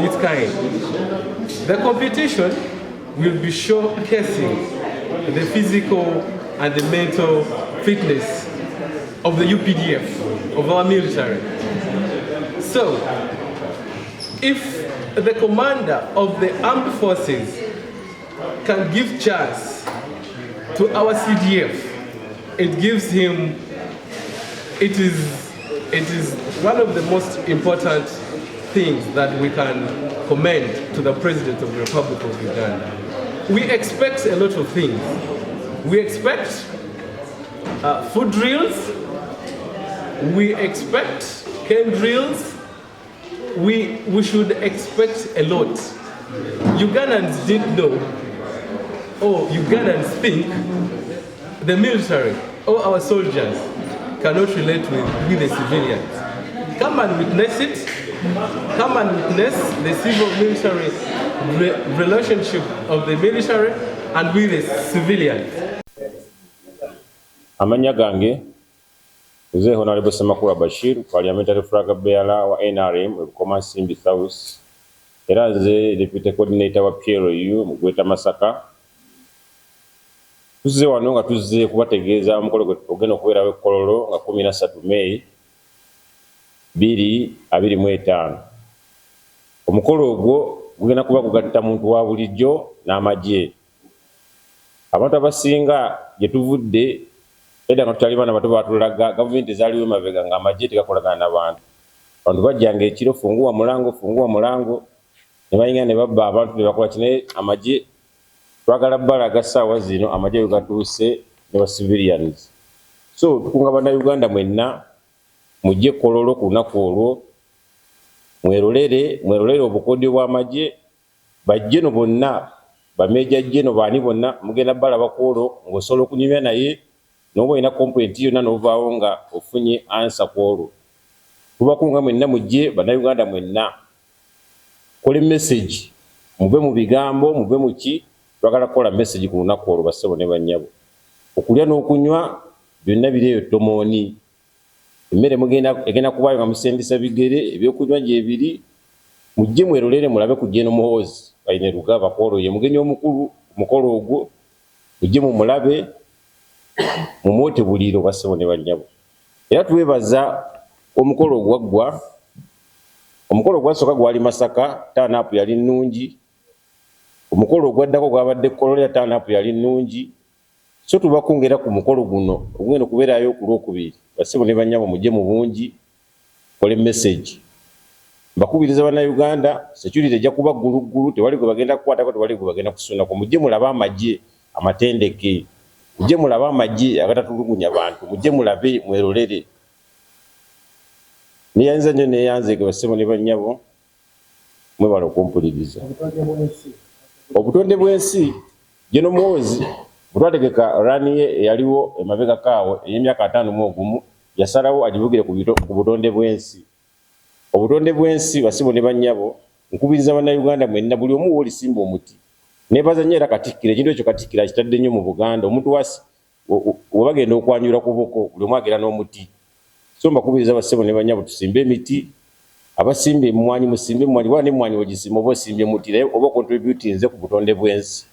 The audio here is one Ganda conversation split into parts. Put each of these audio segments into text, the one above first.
its kind. The competition will be showcasing the physical and the mental fitness of the UPDF, of our military. So, if the commander of the armed forces can give chance to our CDF, it gives him, it is one of the most important things that we can commend to the President of the Republic of Uganda. We expect a lot of things. We expect food drills, we expect cane drills, we should expect a lot. Ugandans didn't know, or Ugandans think, the military or our soldiers cannot relate with the civilians. Come and witness it. Come and witness the civil-military relationship of the military and with the civilians. Amanya gange Mzee Honorable Semakula Bashir, Parliamentary Flag Bearer wa NRM Rukoma Simbi South, era nze Deputy Coordinator wa PLU Mugweta Masaka. Tuzze wano nga tuzze kubategeeza omukolo ogenda okubeera w'e Kololo nga 13 Mei 2025. Omukolo ogwo gugenda kuba gugatta muntu wa bulijjo n'amagye. Abantu abasinga gye tuvudde edda nga tutali baana bato batulaga gavumenti ezaaliwo emabega nga amagye tegakolagana n'abantu. Abantu bajjanga ekiro funguwa mulango ne bayingira ne babba abantu ne bakola kinaye amagye twagala balaga ssaawa zino amagye gatuuse ne ba civilians. So tukunga bannayuganda mwenna mujje Kololo ku lunaku olwo mwerolere obukodyo bw'amagye bajje no bonna bameja jeno baani bonna mugenda balaba kwolwo ng'osobola okunyumya naye n'oba olina complaint yonna n'ovaawo nga ofunye answer kwolwo. Tubakunga mwenna mujje bannayuganda mwenna kole message mube mu bigambo mube mu ki twagala kukola message ku lunaku olwo bassebo ne bannyabo. Okulya n'okunywa byonna bireeyo tomooni. Emmere egenda kubaayo nga musendisa bigere ebyokunywa gyebiri mujje mwerolere mulabe ku Jeno Muhoozi Kaine Rugaba Kwolwo ye mugenyi omukulu omukolo ogwo mujje mumulabe mumwote buliro bassebo ne bannyabo. Era twebaza omukolo ogwaggwa. Omukolo gwasooka gwali Masaka, turn up yali nnungi. Omukolo ogwaddako gwabadde Kololo, turn up yali nnungi. So tubakungera ku mukolo guno ogenda okubeerayo ku Lwokubiri bassebo ne bannyabo mujje mu bungi kole message. Mbakubiriza bannayuganda security ejja kuba gguluggulu tewali gwe bagenda kukwatako tewali gwe bagenda kusunako. Mujje mulabe amagye amatendeke mujje mulabe amagye agatatulugunya bantu mujje mulabe mwerolere. Niyanza nnyo neyanzeke bassebo ne bannyabo mwebala okumpuliriza. Obutonde bw'ensi Jeno Muhoozi butwategeka rani ye eyaliwo emabega kaawe ey'emyaka 51 yasalawo agivugire ku butonde bw'ensi. Obutonde bw'ensi bassebo ne bannyabo nkubiriza bannayuganda mwenna buli omu w'olisimba omuti. Neebaza nnyo era Katikkiro ekintu ekyo Katikkiro akitadde nnyo mu Buganda. Omuntu wasi we bagenda okwanjula ku buko buli omu agenda n'omuti. So mbakubiriza bassebo ne bannyabo tusimbe emiti. Abasimba emmwanyi musimbe emmwanyi wala n'emmwanyi wegisimba oba osimbye muti naye oba contributinze ku butonde bw'ensi.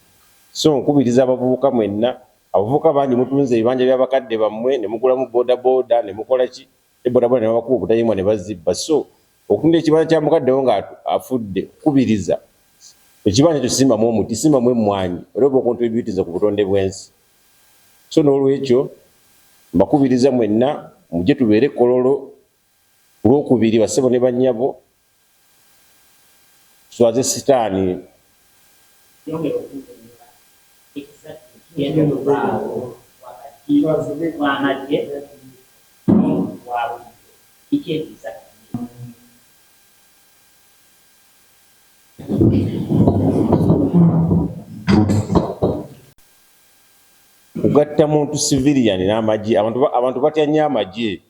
So nkubiriza abavubuka mwenna abavubuka bangi mutunze ebibanja by'abakadde bammwe ne mugulamu bodaboda ne mukola ki bodaboda ne bakuba obutayimwa ne bazibba. So okutunda ekibanja kya mukaddewo nga afudde kubiriza ekibanja ekyo simbamu omuti simbamu emmwanyi olwoba okontributinze ku butonde bw'ensi. So n'olwekyo mbakubiriza mwenna mujje tubeere Kololo ku Lwokubiri bassebo ne bannyabo twaze sitaani. Kugatta muntu civilian n'amagye abantu batya nnyo amagye.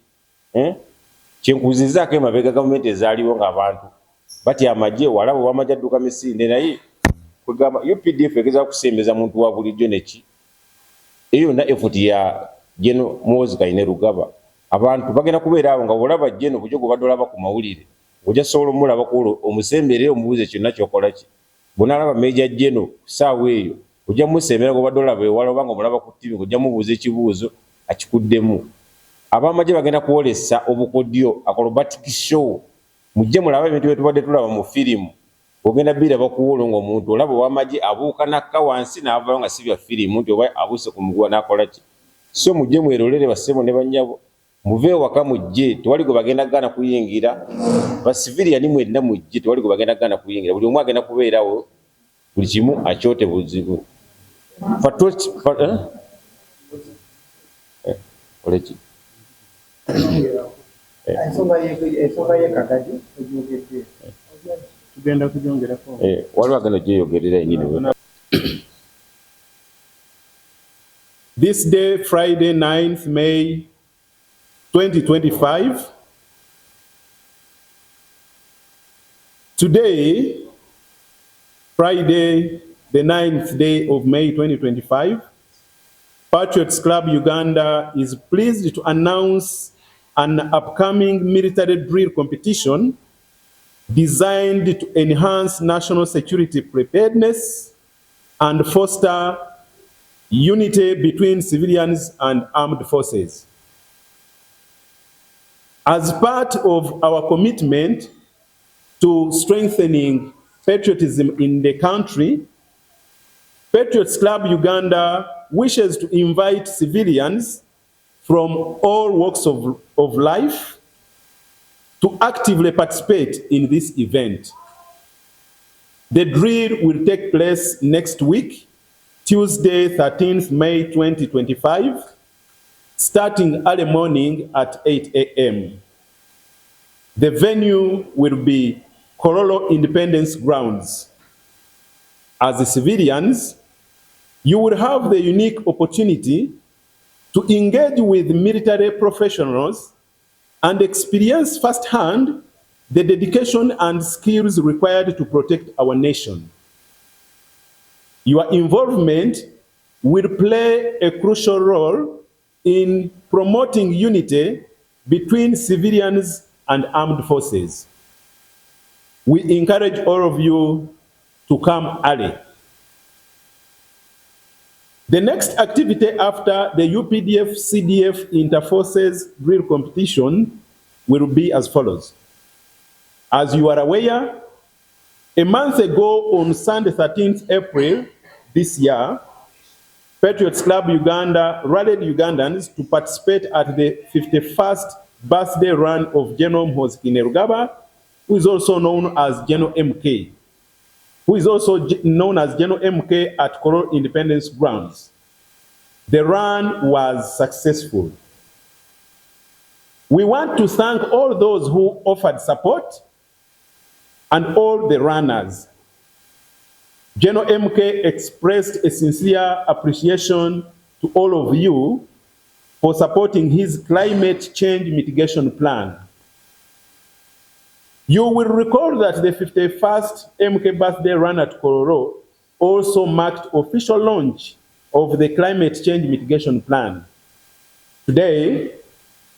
Kyenkuzizaako emabega gavumenti ezaaliwo ng'abantu batya amagye walaba w'amagye adduka misinde naye kwegamba UPDF egeza kusembeza muntu wa bulijjo neki. Eyo na effort ya Jeno Muhoozi Kaine Rugaba. Abantu bagenda kubeera awo nga olaba Jeno bujjo gwe badolaba ku mawulire ojja sobola omulaba kulo omusembere omubuuze kyonna kyokola ki bw'onaalaba Meja General ku ssaawa eyo ojja musembera gobadde olaba ewala obanga omulaba ku TV ojja mubuuza ekibuuzo akikuddemu. Ab'amagye bagenda kwolesa obukodyo acrobatic show mujje mulaba ebintu bye tubadde tulaba mu firimu ogenda biraba kuwolo ng'omuntu olaba ow'amagye abuuka n'akka wansi n'avaayo nga si bya firimu nti oba abuuse ku muguwa n'akola ki. So mujje mwerolere bassebo ne bannyabo muve waka mujje tewali gwe bagenda gaana kuyingira basiviriani mwenna mujje tewali gwe bagenda gaana kuyingira buli omu agenda kubeerawo buli kimu akyote buzibu. Oleki waliwo agenda gyeyogerera enyini. This day, Friday, 9th May 2025, today, Friday, the 9th day of May 2025, Patriots Club Uganda is pleased to announce an upcoming military drill competition designed to enhance national security preparedness and foster unity between civilians and armed forces. As part of our commitment to strengthening patriotism in the country, Patriots Club Uganda wishes to invite civilians from all walks of life to actively participate in this event. The drill will take place next week, Tuesday, 13th May 2025, starting early morning at 8 a.m. The venue will be Kololo Independence Grounds. As the civilians, you will have the unique opportunity to engage with military professionals and experience firsthand the dedication and skills required to protect our nation. Your involvement will play a crucial role in promoting unity between civilians and armed forces. We encourage all of you to come early. The next activity after the UPDF-CDF Interforces Drill Competition will be as follows. As you are aware, a month ago on Sunday 13th April this year, Patriots Club Uganda rallied Ugandans to participate at the 51st birthday run of General Muhoozi Kainerugaba, who is also known as General MK, who is also known as General MK at Kololo Independence Grounds. The run was successful. We want to thank all those who offered support and all the runners. General MK expressed a sincere appreciation to all of you for supporting his climate change mitigation plan. You will recall that the 51st MK birthday run at Kololo also marked official launch of the climate change mitigation plan. Today,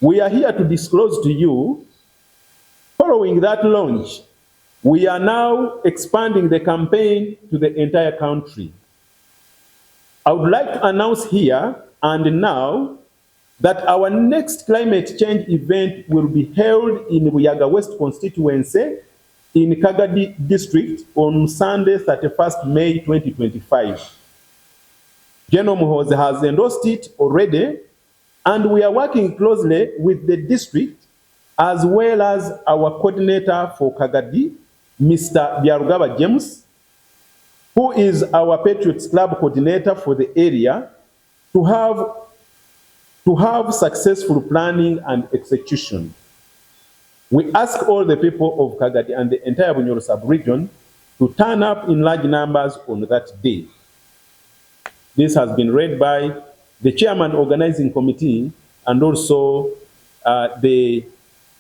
we are here to disclose to you, following that launch, we are now expanding the campaign to the entire country. I would like to announce here and now that our next climate change event will be held in Buyaga West constituency in Kagadi district on Sunday, 31st May 2025. General Muhoozi has endorsed it already, and we are working closely with the district as well as our coordinator for Kagadi, Mr. Byarugaba James, who is our Patriots Club coordinator for the area, to have successful planning and execution. We ask all the people of Kagadi and the entire Bunyoro sub-region to turn up in large numbers on that day. This has been read by the Chairman Organizing Committee and also the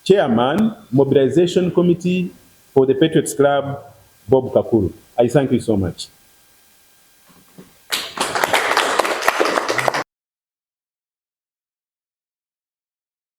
Chairman Mobilization Committee for the Patriots Club, Bob Kakuru. I thank you so much.